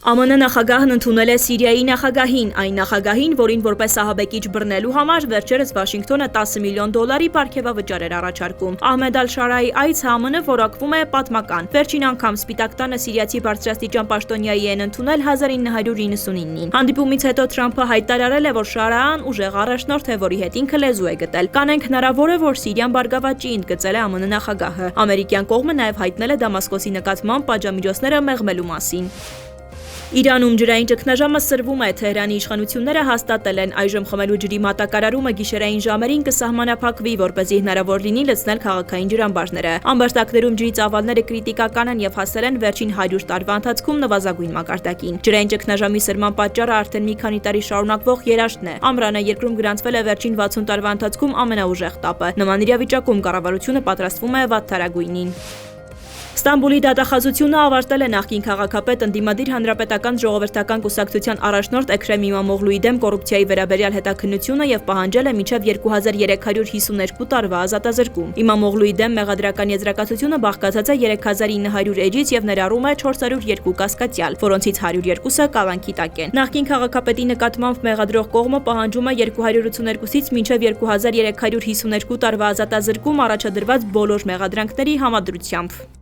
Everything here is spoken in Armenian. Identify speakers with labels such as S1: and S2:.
S1: ԱՄՆ նախագահն ընդունել է Սիրիայի նախագահին, այն նախագահին, որին որպես ահաբեկիչ բռնելու համար վերջերս Վաշինգտոնը $10 միլիոն պարգևավճար էր առաջարկում։ Ահմեդ Ալ-Շարայի այցը ԱՄՆ որակվում է պատմական։ Վերջին անգամ Սպիտակ տանը սիրիացի բարձրաստիճան պաշտոնյայի են ընդունել 1999-ին։ Հանդիպումից հետո Թրամփը հայտարարել է, որ Շարան ուժեղ առաջնորդ է, որի հետ ինքը լեզու է գտել։ Կանենք հնարավոր է, որ Սիրիան բարգավաճի ընդգծել է ԱՄՆ նախագահը։ Ամերիկյան կողմը նաև հայտնել է Դամասկոսի նկատմամբ պատժամիջոցները մեղմելու մասին։ Իրանում ջրային ճգնաժամը սրվում է, Թեհրանի իշխանությունները հաստատել են այժմ խմելու ջրի մատակարարումը գիշերային ժամերին կսահմանափակվի, որպեսզի հնարավոր լինի լցնել քաղաքային ջրամբարները։ Ամբարտակներում ջրի ծավալները կրիտիկական են եւ հասել են վերջին 100 տարվա ընթացքում նվազագույն մակարդակին։ Ջրային ճգնաժամի սրման պատճառը արդեն մի քանի տարի շարունակվող երաշտն է։ Ամռանը երկրում գրանցվել է վերջին 60 տարվա ընթացքում ամենաուժեղ տապը։ Նման իրավիճակում կառավարությունը պատրաստվում է վատթարագույնին։ Ստամբուլի դատախազությունը ավարտել է նախկին քաղաքապետ ընդդիմադիր հանրապետական ժողովրդական կուսակցության առաջնորդ Էքրեմ Իմամօղլուի դեմ կոռուպցիայի վերաբերյալ հետաքննությունը եւ պահանջել է մինչեւ 2352 տարվա ազատազրկում։ Իմամօղլուի դեմ մեղադրական եզրակացությունը բաղկացած է 3900 էջից եւ ներառում է 402 կասկածյալ, որոնցից 102-ը կալանքի տակ են։ Նախկին քաղաքապետի նկատմամբ մեղադրող կողմը պահանջում է 282-ից մինչեւ 2352 տարվա ազատազրկում առաջադրված բոլոր մեղադրանքների համադրությամբ։